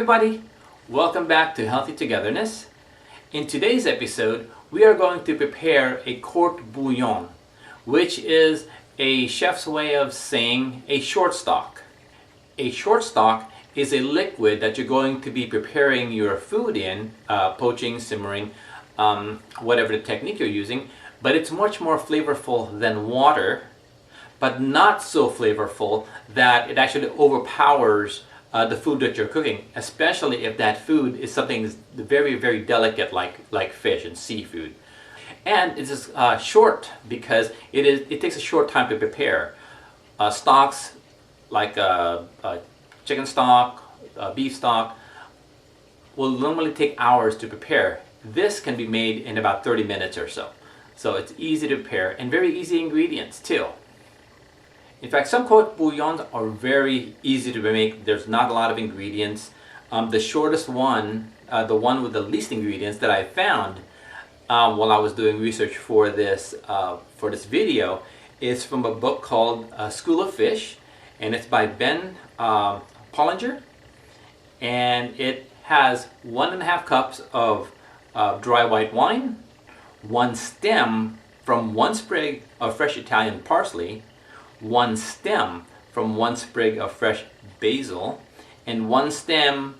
everybody, welcome back to Healthy Togetherness. In today's episode, we are going to prepare a court bouillon, which is a chef's way of saying a short stock. A short stock is a liquid that you're going to be preparing your food in, poaching, simmering, whatever the technique you're using, but it's much more flavorful than water, but not so flavorful that it actually overpowers the food that you're cooking, especially if that food is something very, very delicate like fish and seafood. And it is short because it takes a short time to prepare. Stocks like chicken stock, beef stock will normally take hours to prepare. This can be made in about 30 minutes or so. So it's easy to prepare and very easy ingredients too. In fact, some court bouillons are very easy to make. There's not a lot of ingredients. The shortest one, the one with the least ingredients that I found while I was doing research for this video, is from a book called School of Fish, and it's by Ben Pollinger, and it has 1.5 cups of dry white wine, 1 stem from 1 sprig of fresh Italian parsley, 1 stem from 1 sprig of fresh basil, and 1 stem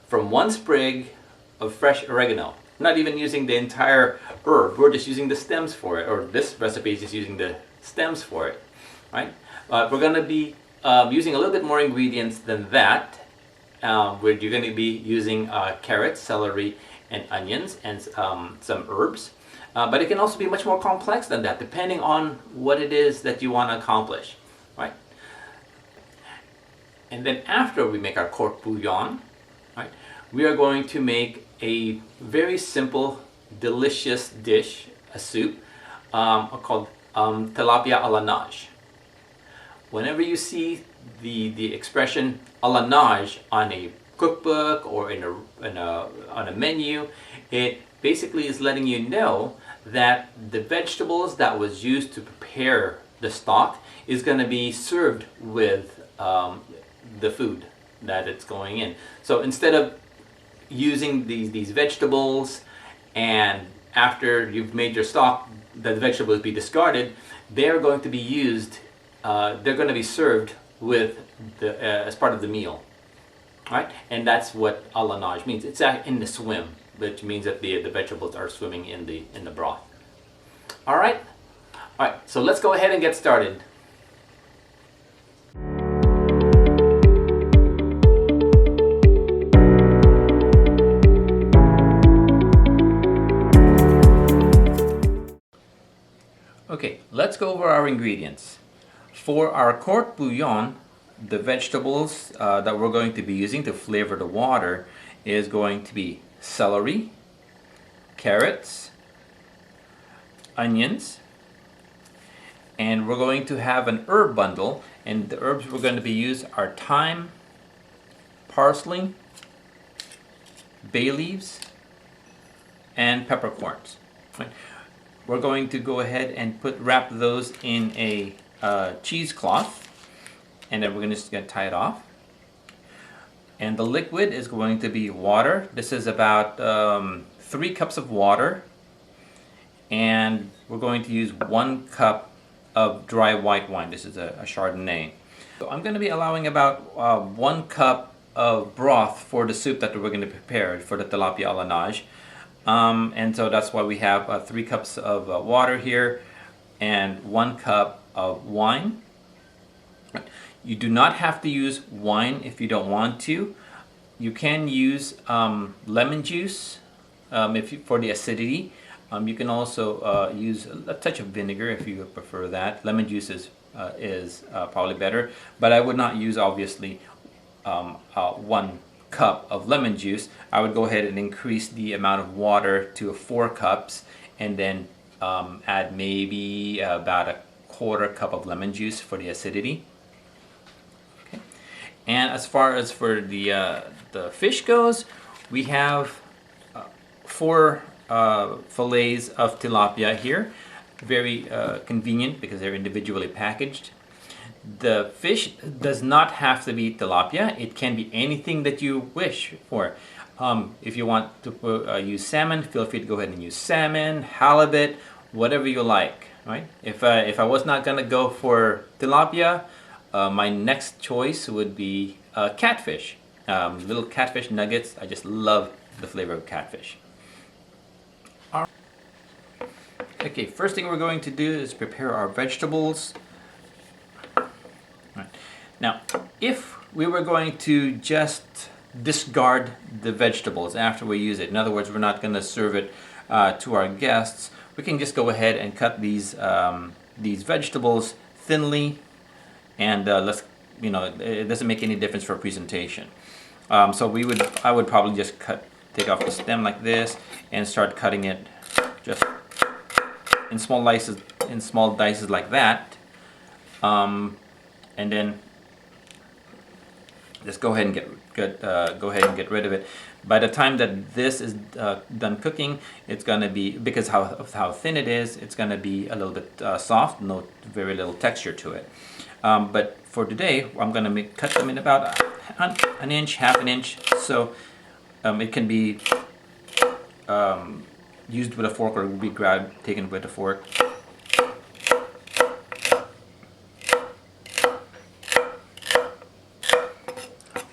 from 1 sprig of fresh oregano. I'm not even using the entire herb, we're just using the stems for it, or this recipe is just using the stems for it, right? We're going to be using a little bit more ingredients than that. Where you're going to be using carrots, celery, and onions, and some herbs. But it can also be much more complex than that, depending on what it is that you want to accomplish, right? And then after we make our court bouillon, right, we are going to make a very simple, delicious dish, a soup, called Tilapia a la Nage. Whenever you see the expression a la Nage on a cookbook or on a menu, it basically is letting you know that the vegetables that was used to prepare the stock is going to be served with the food that it's going in. So instead of using these vegetables and after you've made your stock, the vegetables be discarded, they're going to be used, they're going to be served with as part of the meal, right? And that's what a la Nage means. It's in the swim, which means that the vegetables are swimming in the broth. All right, so let's go ahead and get started. Okay, let's go over our ingredients. For our court bouillon, the vegetables that we're going to be using to flavor the water is going to be celery, carrots, onions, and we're going to have an herb bundle, and the herbs we're going to be using are thyme, parsley, bay leaves, and peppercorns. We're going to go ahead and wrap those in a cheesecloth, and then we're just going to tie it off. And the liquid is going to be water. This is about 3 cups of water, and we're going to use 1 cup of dry white wine. This is a Chardonnay. So I'm going to be allowing about 1 cup of broth for the soup that we're going to prepare for the Tilapia a la Nage. And so that's why we have 3 cups of water here and 1 cup of wine. You do not have to use wine if you don't want to. You can use lemon juice for the acidity. You can also use a touch of vinegar if you prefer that. Lemon juice is probably better, but I would not use obviously 1 cup of lemon juice. I would go ahead and increase the amount of water to 4 cups, and then add maybe about 1/4 cup of lemon juice for the acidity. Okay. And as far as for the fish goes, we have 4 fillets of tilapia here. Very convenient because they're individually packaged. The fish does not have to be tilapia. It can be anything that you wish for. If you want to use salmon, feel free to go ahead and use salmon, halibut, whatever you like. Right? If I was not gonna go for tilapia, my next choice would be catfish. Little catfish nuggets. I just love the flavor of catfish. Okay, first thing we're going to do is prepare our vegetables. Right. Now, if we were going to just discard the vegetables after we use it, in other words, we're not going to serve it to our guests, we can just go ahead and cut these vegetables thinly, and it doesn't make any difference for presentation. So I would probably just take off the stem like this and start cutting it just in small dices like that, and then just go ahead and get rid of it. By the time that this is done cooking, it's gonna be, because of how thin it is, it's gonna be a little bit soft, very little texture to it. But for today, I'm gonna cut them in about an inch, half an inch, so it can be used with a fork, or will be taken with a fork.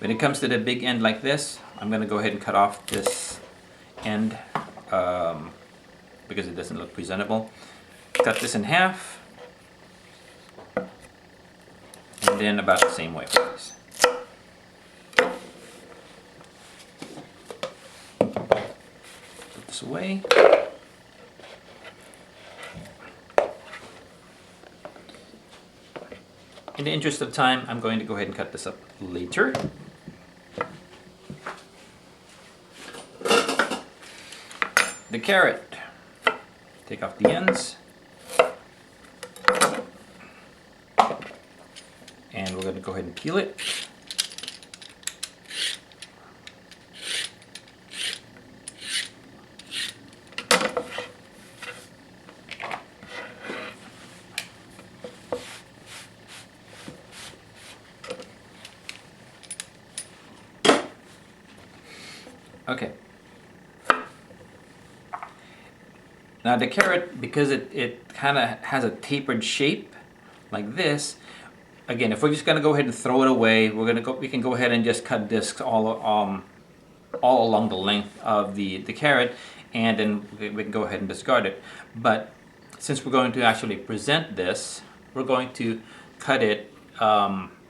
When it comes to the big end like this, I'm going to go ahead and cut off this end because it doesn't look presentable. Cut this in half, and then about the same way for this. Put this away. In the interest of time, I'm going to go ahead and cut this up later. The carrot. Take off the ends. And we're going to go ahead and peel it. Okay. Now the carrot, because it kind of has a tapered shape like this, again, if we're just going to go ahead and throw it away, we can go ahead and just cut discs all along the length of the carrot, and then we can go ahead and discard it. But since we're going to actually present this, we're going to cut it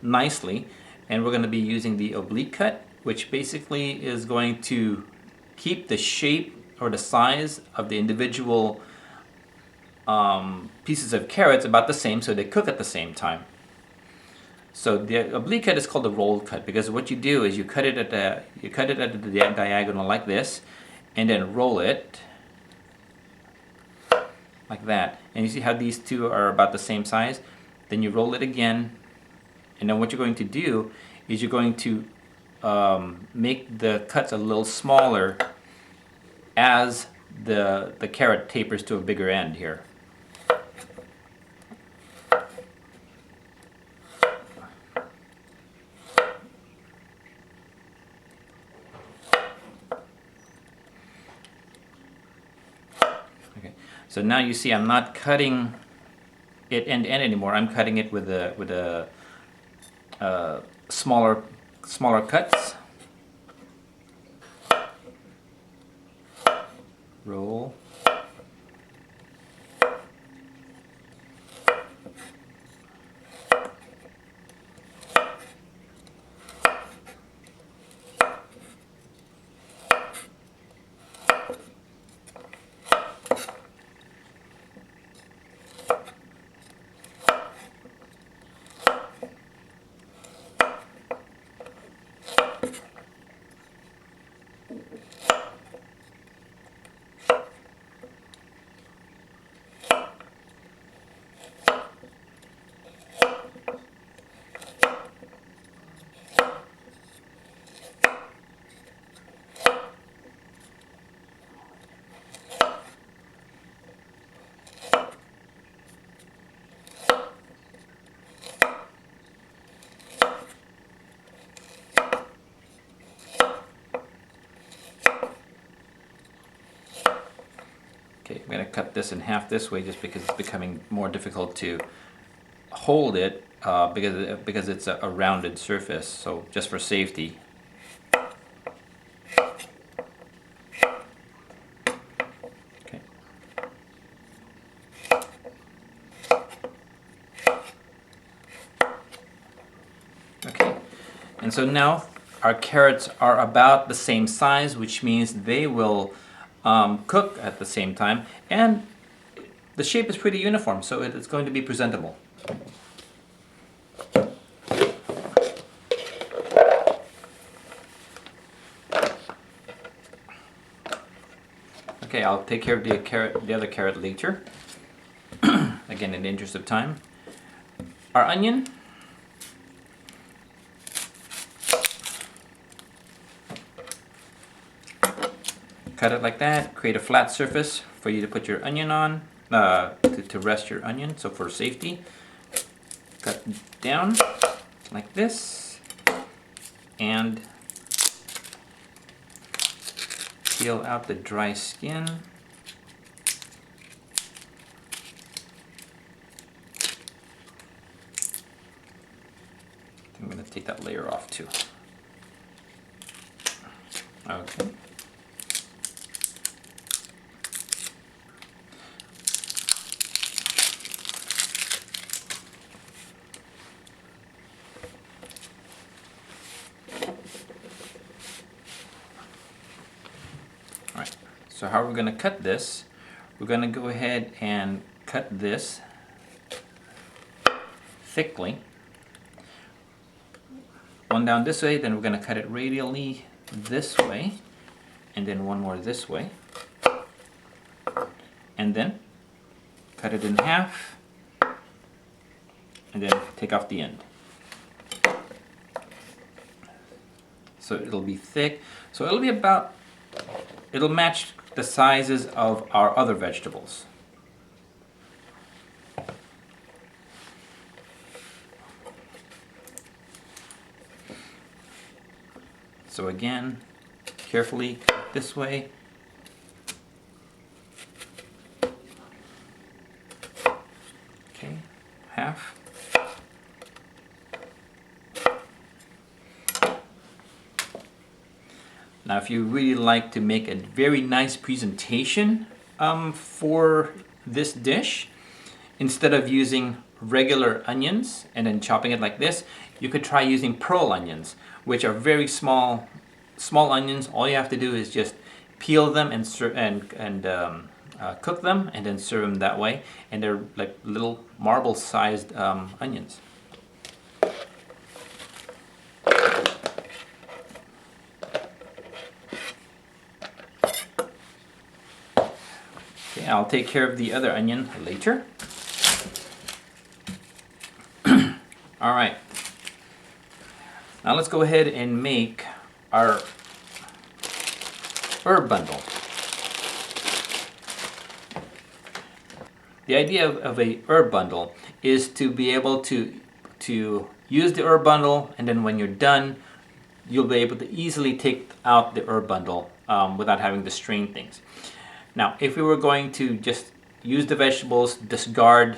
nicely, and we're going to be using the oblique cut, which basically is going to keep the shape or the size of the individual pieces of carrots about the same, so they cook at the same time. So the oblique cut is called the rolled cut, because what you do is you cut it at the diagonal like this, and then roll it like that. And you see how these two are about the same size? Then you roll it again, and then what you're going to do is you're going to make the cuts a little smaller as the carrot tapers to a bigger end here. Okay, so now you see I'm not cutting it end to end anymore. I'm cutting it with a smaller cuts. Roll. this in half this way just because it's becoming more difficult to hold it because it's a rounded surface, so just for safety. Okay. Okay, and so now our carrots are about the same size, which means they will cook at the same time, and the shape is pretty uniform, so it's going to be presentable. Okay, I'll take care of the other carrot later. Again, in the interest of time. Our onion. Cut it like that. Create a flat surface for you to put your onion on, to rest your onion, so for safety. Cut down like this. And peel out the dry skin. I'm going to take that layer off too. Okay. Alright, so how we're going to cut this, we're going to go ahead and cut this thickly. One down this way, then we're going to cut it radially this way, and then one more this way. And then cut it in half, and then take off the end. So it'll be thick. So it'll be about, it'll match the sizes of our other vegetables. So again, carefully this way. Okay, half. Now if you really like to make a very nice presentation for this dish, instead of using regular onions and then chopping it like this, you could try using pearl onions, which are very small onions. All you have to do is just peel them and cook them, and then serve them that way. And they're like little marble-sized onions. Okay, I'll take care of the other onion later. All right. Now let's go ahead and make our herb bundle. The idea of a herb bundle is to be able to use the herb bundle, and then when you're done, you'll be able to easily take out the herb bundle without having to strain things. Now, if we were going to just use the vegetables, discard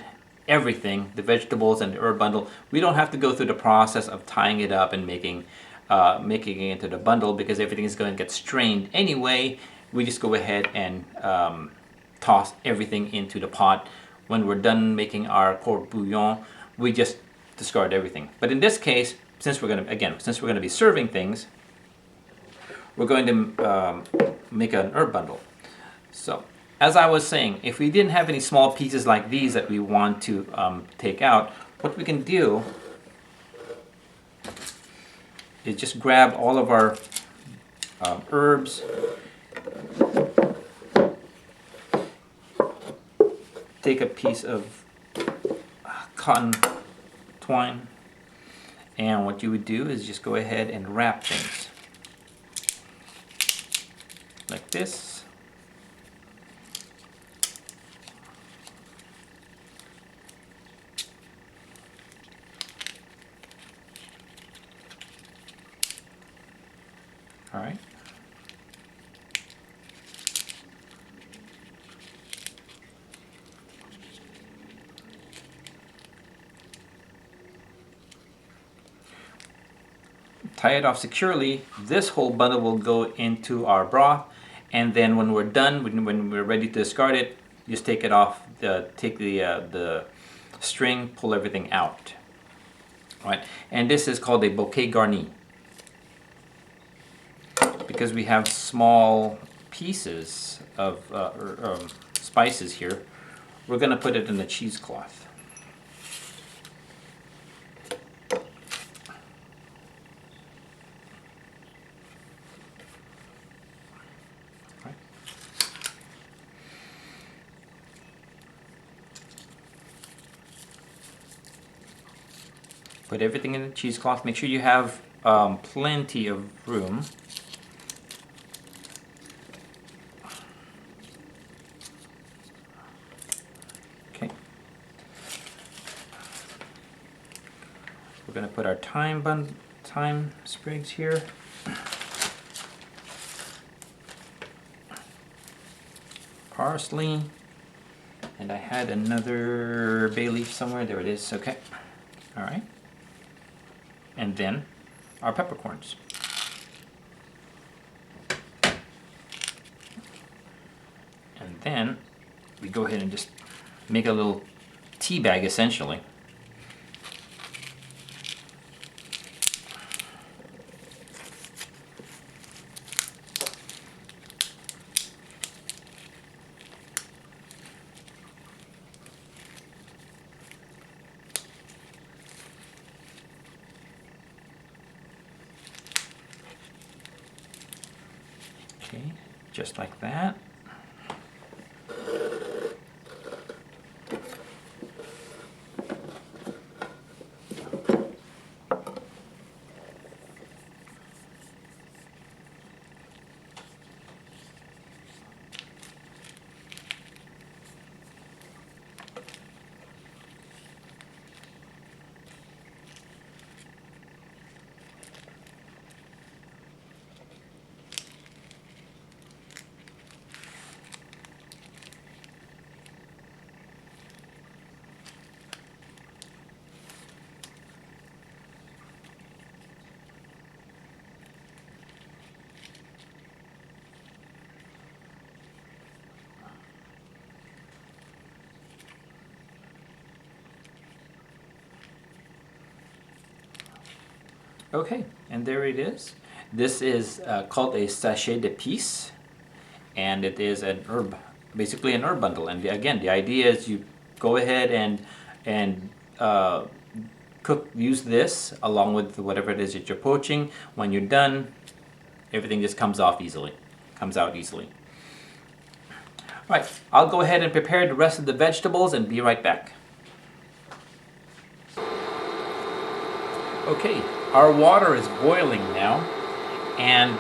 everything, the vegetables and the herb bundle, we don't have to go through the process of tying it up and making it into the bundle, because everything is going to get strained anyway. We just go ahead and toss everything into the pot. When we're done making our court bouillon, we just discard everything. But in this case, since we're going to be serving things, we're going to make an herb bundle. So, as I was saying, if we didn't have any small pieces like these that we want to take out, what we can do is just grab all of our herbs, take a piece of cotton twine, and what you would do is just go ahead and wrap things like this. All right. tie it off securely. This whole bundle will go into our broth, and then when we're done, when we're ready to discard it, just take it off, take the string, pull everything out. All right, and this is called a bouquet garni. Because we have small pieces of spices here, we're going to put it in the cheesecloth. Right. Put everything in the cheesecloth. Make sure you have plenty of room. We're going to put our thyme sprigs here. Parsley. And I had another bay leaf somewhere. There it is. Okay. All right. And then our peppercorns. And then we go ahead and just make a little tea bag essentially. Okay, just like that. Okay, and there it is. This is called a sachet d'épices, and it is an herb, basically an herb bundle. And again, the idea is you go ahead and use this along with whatever it is that you're poaching. When you're done, everything just comes out easily. All right, I'll go ahead and prepare the rest of the vegetables and be right back. Okay, our water is boiling now, and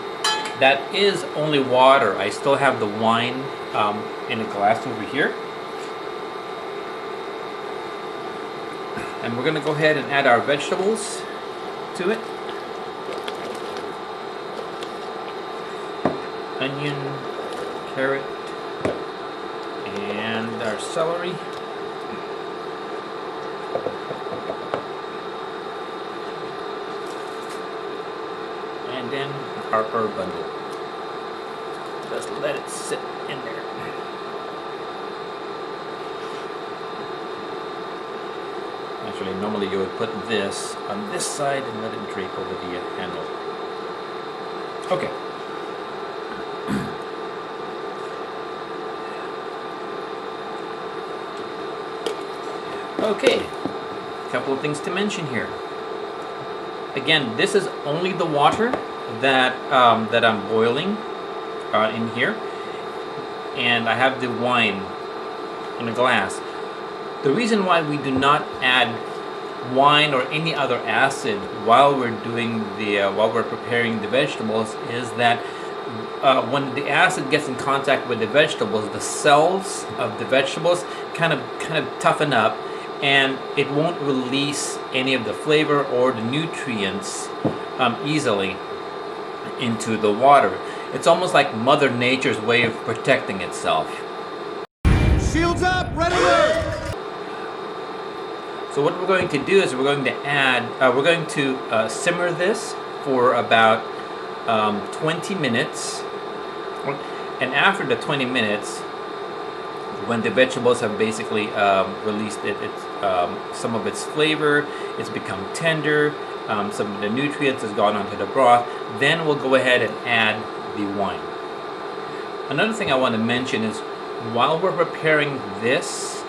that is only water. I still have the wine in a glass over here. And we're going to go ahead and add our vegetables to it. Onion, carrot, and our celery. And then our herb bundle. Just let it sit in there. Actually, normally you would put this on this side and let it drape over the handle. Okay. Okay, a couple of things to mention here. Again, this is only the water that that I'm boiling in here, and I have the wine in a glass. The reason why we do not add wine or any other acid while we're doing the while we're preparing the vegetables is that when the acid gets in contact with the vegetables, the cells of the vegetables kind of toughen up, and it won't release any of the flavor or the nutrients easily into the water. It's almost like Mother Nature's way of protecting itself. Shields up, red alert! So what we're going to do is we're going to add, we're going to simmer this for about 20 minutes. And after the 20 minutes, when the vegetables have basically released some of its flavor, it's become tender, some of the nutrients has gone onto the broth, then we'll go ahead and add the wine. Another thing I want to mention is while we're preparing this,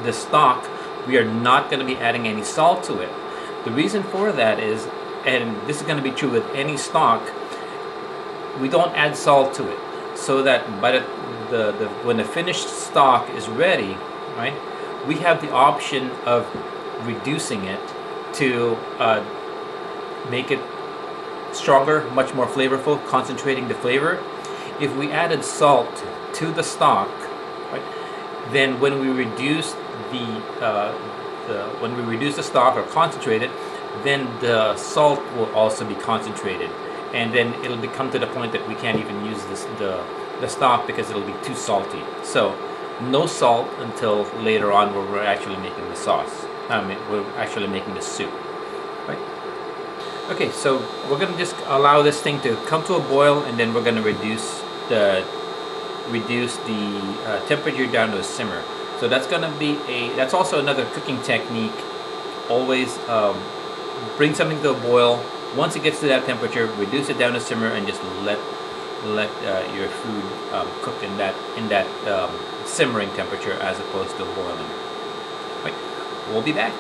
the stock, we are not going to be adding any salt to it. The reason for that is, and this is going to be true with any stock, we don't add salt to it, so that by when the finished stock is ready, right, we have the option of reducing it to make it stronger, much more flavorful, concentrating the flavor. If we added salt to the stock, right, then when we reduce the stock or concentrate it, then the salt will also be concentrated, and then it'll become to the point that we can't even use the stock because it'll be too salty. So no salt until later on where we're actually making the sauce. We're actually making the soup, right? Okay, so we're gonna just allow this thing to come to a boil, and then we're gonna reduce the temperature down to a simmer. So that's that's also another cooking technique. Always bring something to a boil. Once it gets to that temperature, reduce it down to simmer, and just let your food cook in that simmering temperature as opposed to boiling. Right. We'll be back.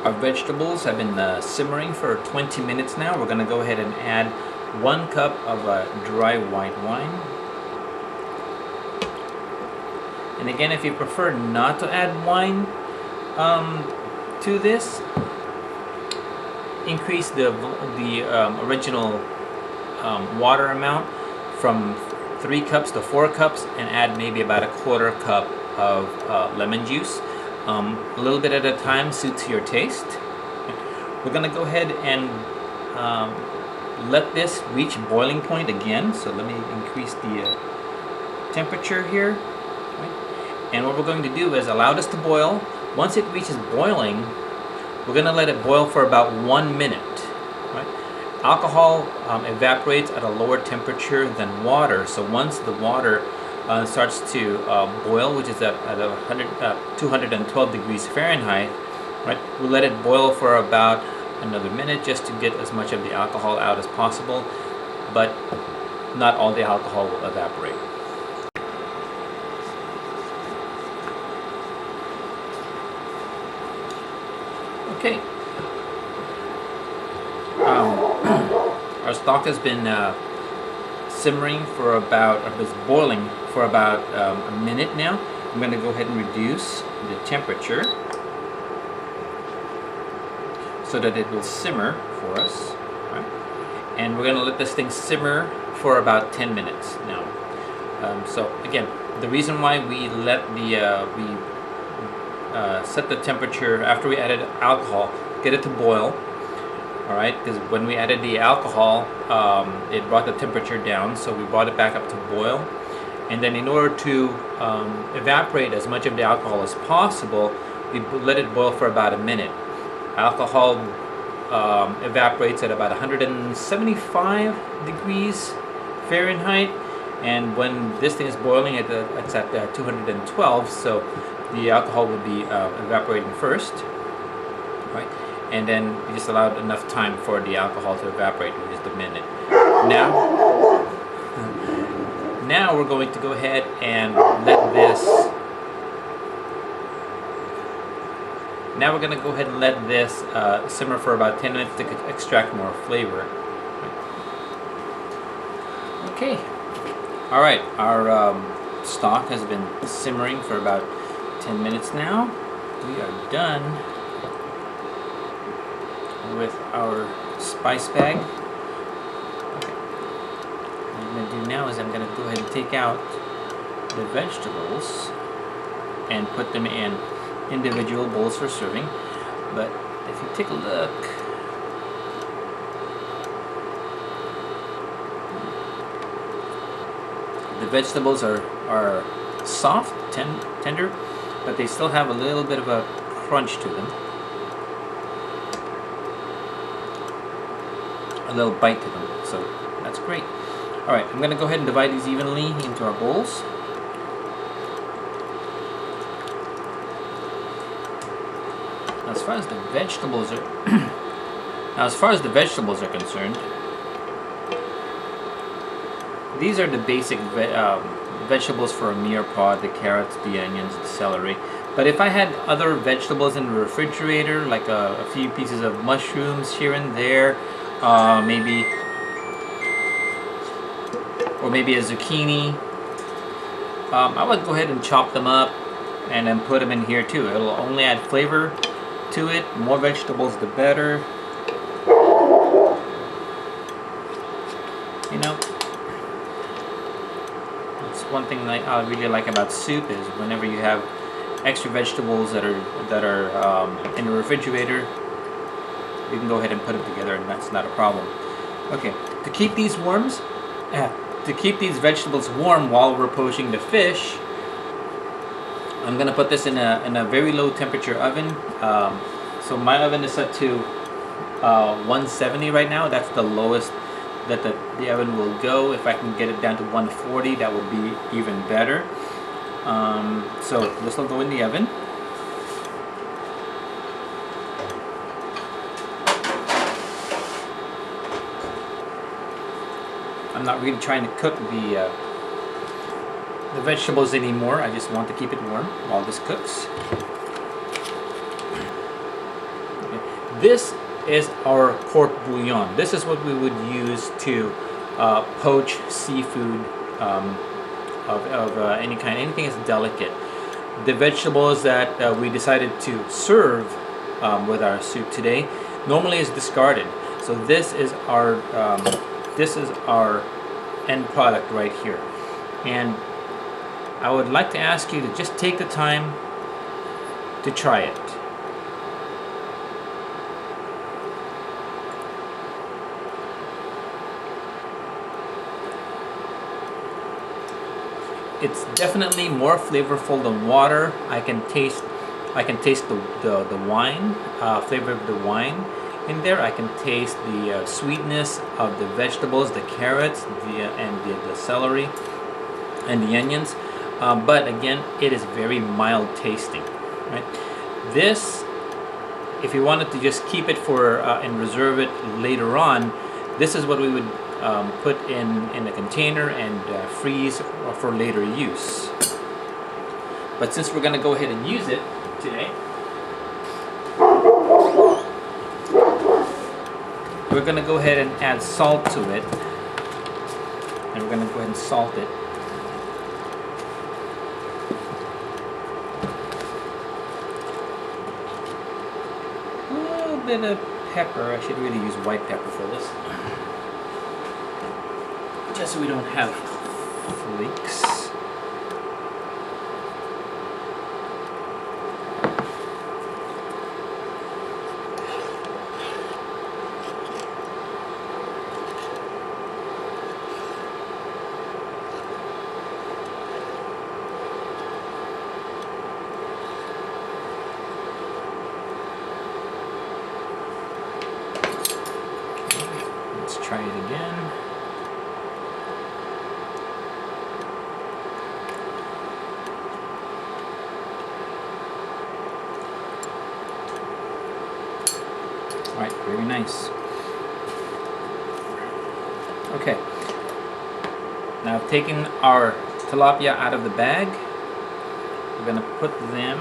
Our vegetables have been simmering for 20 minutes now. We're going to go ahead and add 1 cup of dry white wine. And again, if you prefer not to add wine to this, increase the original water amount from 3 cups to 4 cups, and add maybe about 1/4 cup of lemon juice. A little bit at a time suits your taste. We're going to go ahead and let this reach boiling point again. So let me increase the temperature here. And what we're going to do is allow this to boil. Once it reaches boiling, we're going to let it boil for about 1 minute. Right? Alcohol evaporates at a lower temperature than water. So once the water starts to boil, which is at 212 degrees Fahrenheit, right, we let it boil for about another minute just to get as much of the alcohol out as possible, but not all the alcohol will evaporate. Okay. Our stock has been simmering for about, or is boiling for about a minute now. I'm going to go ahead and reduce the temperature so that it will simmer for us. Right? And we're going to let this thing simmer for about 10 minutes now. So again, the reason why we let set the temperature after we added alcohol, get it to boil, all right, because when we added the alcohol, it brought the temperature down, so we brought it back up to boil. And then in order to evaporate as much of the alcohol as possible, we let it boil for about a minute. Alcohol evaporates at about 175 degrees Fahrenheit, and when this thing is boiling, it's at 212, so the alcohol would be evaporating first, right? And then we just allowed enough time for the alcohol to evaporate, in just a minute. Now we're going to go ahead and let this. Now we're going to go ahead and let this simmer for about 10 minutes to extract more flavor. Okay. All right. Our stock has been simmering for about 10 minutes now. We are done with our spice bag. Okay. What I'm going to do now is I'm going to go ahead and take out the vegetables and put them in individual bowls for serving. But if you take a look, the vegetables are soft, tender, but they still have a little bit of a crunch to them. a little bite to them. So that's great. All right, I'm going to go ahead and divide these evenly into our bowls. As far as the vegetables are concerned, these are the basic vegetables for a mere pod: the carrots, the onions, the celery. But if I had other vegetables in the refrigerator, like a few pieces of mushrooms here and there, maybe a zucchini, I would go ahead and chop them up and then put them in here too. It'll only add flavor to it. More vegetables, the better. You know, that's one thing that I really like about soup, is whenever you have extra vegetables that are in the refrigerator, you can go ahead and put them together, and that's not a problem. Okay, to keep these vegetables warm while we're poaching the fish, I'm gonna put this in a very low temperature oven. So my oven is set to 170 right now. That's the lowest that the oven will go. If I can get it down to 140, that would be even better. So this will go in the oven. I'm not really trying to cook the vegetables anymore. I just want to keep it warm while this cooks. Okay. This is our pork bouillon. This is what we would use to poach seafood of any kind, anything that's delicate. The vegetables that we decided to serve with our soup today normally is discarded. So this is our end product right here. And I would like to ask you to just take the time to try it. It's definitely more flavorful than water. I can taste the wine, flavor of the wine in there. I can taste the sweetness of the vegetables, the carrots, the celery, and the onions. But again, it is very mild tasting. Right? This, if you wanted to just keep it for and reserve it later on, this is what we would put in a container and freeze for later use. But since we're going to go ahead and use it today, we're going to go ahead and add salt to it, and we're going to go ahead and salt it. A little bit of pepper. I should really use white pepper for this, just so we don't have flakes. Let's try it again. Alright, very nice. Okay. Now I've taken our tilapia out of the bag. We're going to put them.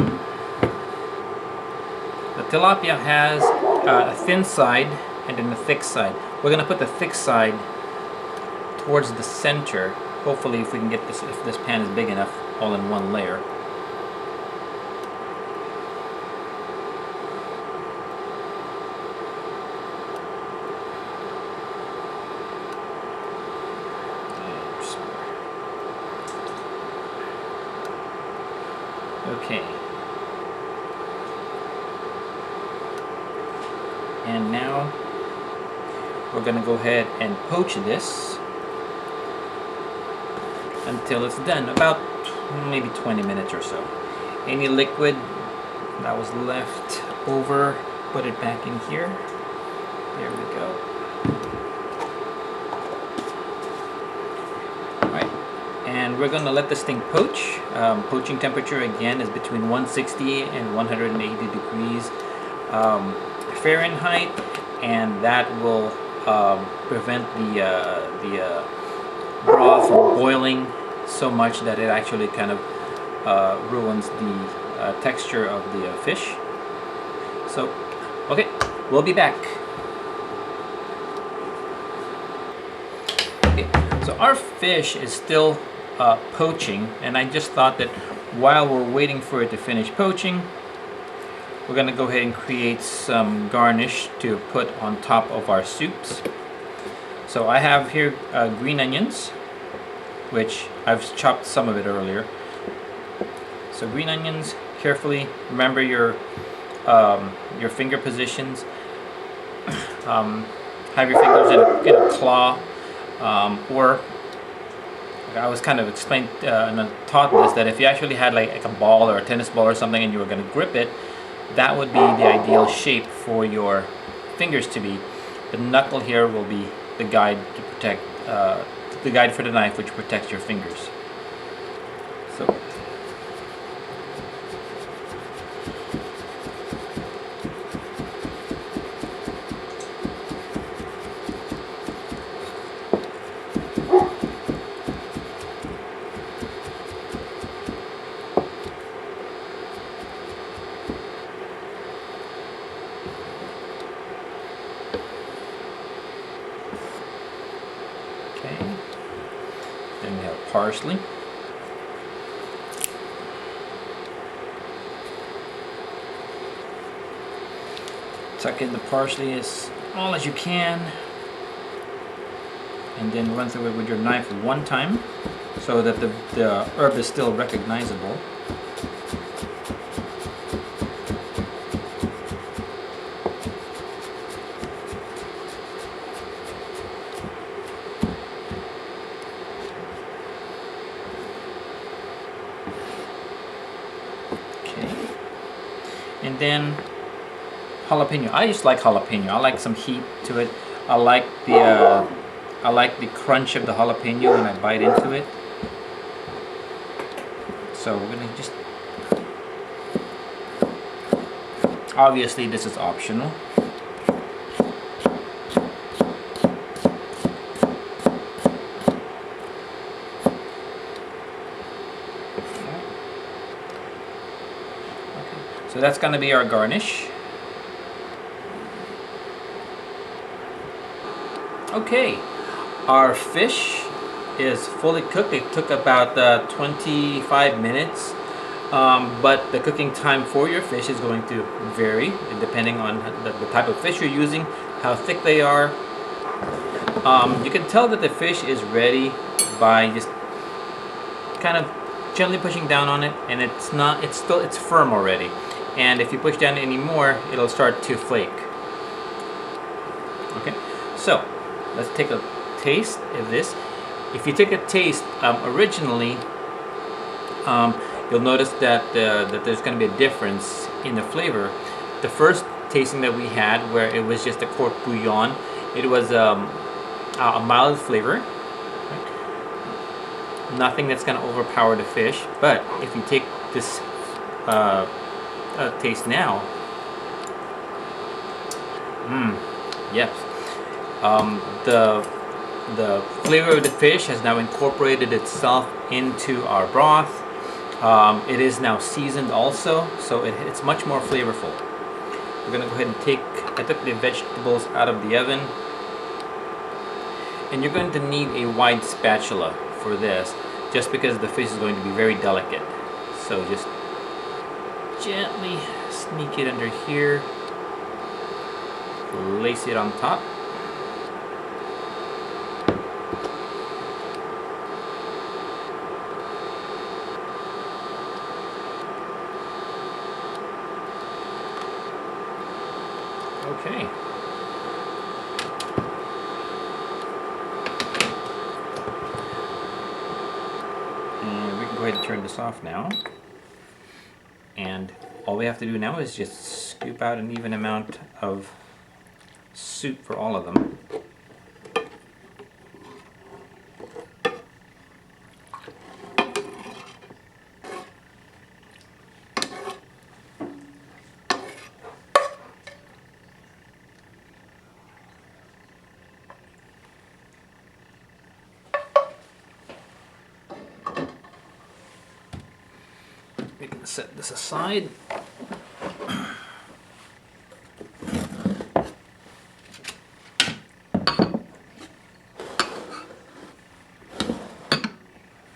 The tilapia has a thin side and then a thick side. We're going to put the thick side towards the center. Hopefully, if we can get this, if this pan is big enough, all in one layer. Okay. And now we're going to go ahead and poach this until it's done, about maybe 20 minutes or so. Any liquid that was left over, put it back in here. There we go. we're going to let this thing poach. Poaching temperature again is between 160 and 180 degrees Fahrenheit, and that will prevent the broth from boiling so much that it actually kind of ruins the texture of the fish. So, okay, we'll be back. Okay, so our fish is still poaching, and I just thought that while we're waiting for it to finish poaching, we're going to go ahead and create some garnish to put on top of our soups. So I have here green onions, which I've chopped some of it earlier. So green onions, carefully remember your finger positions. Have your fingers in a claw, or I was kind of explained and taught this, that if you actually had like a ball or a tennis ball or something and you were going to grip it, that would be the ideal shape for your fingers to be. The knuckle here will be the guide to protect, the guide for the knife, which protects your fingers. So. Then we have parsley. Tuck in the parsley as all as you can, and then run through it with your knife one time so that the herb is still recognizable. And then jalapeno. I just like jalapeno. I like some heat to it. I like the crunch of the jalapeno when I bite into it. So we're gonna just, obviously this is optional. So that's going to be our garnish. Okay, our fish is fully cooked. It took about 25 minutes, but the cooking time for your fish is going to vary depending on the type of fish you're using, how thick they are. You can tell that the fish is ready by just kind of gently pushing down on it, and it's firm already. And if you push down any more, it'll start to flake. Okay, so let's take a taste of this. If you take a taste, originally, you'll notice that there's going to be a difference in the flavor. The first tasting that we had, where it was just a court bouillon, it was a mild flavor. Right? Nothing that's going to overpower the fish. But if you take this taste now, yes, the flavor of the fish has now incorporated itself into our broth. It is now seasoned also, so it's much more flavorful. We're gonna go ahead and I took the vegetables out of the oven, and you're going to need a wide spatula for this, just because the fish is going to be very delicate. So just gently sneak it under here, place it on top. Okay. And we can go ahead and turn this off now. And all we have to do now is just scoop out an even amount of soup for all of them. set this aside.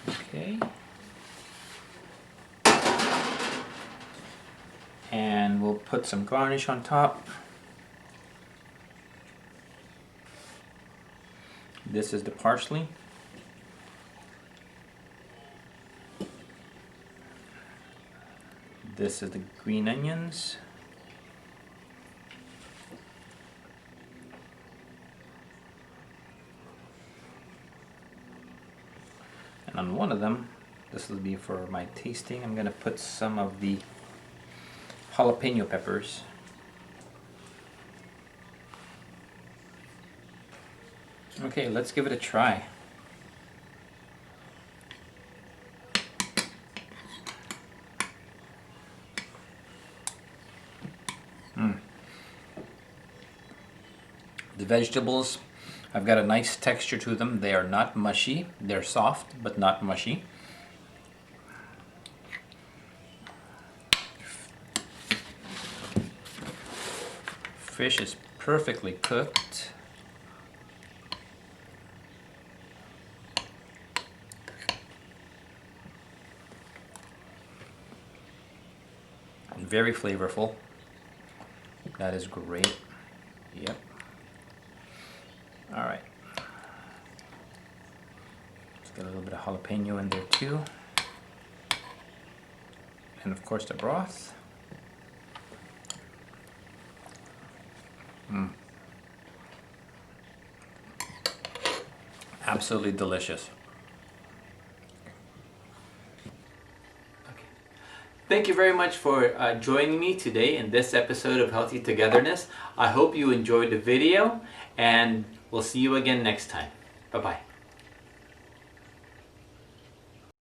Okay. And we'll put some garnish on top. This is the parsley. This is the green onions. And on one of them, this will be for my tasting, I'm going to put some of the jalapeno peppers. Okay, let's give it a try. The vegetables have got a nice texture to them. They are not mushy. They're soft, but not mushy. Fish is perfectly cooked. And very flavorful. That is great. Yep. All right. Let's get a little bit of jalapeno in there too. And of course the broth. Absolutely delicious. Thank you very much for joining me today in this episode of Healthy Togetherness. I hope you enjoyed the video, and we'll see you again next time. Bye-bye.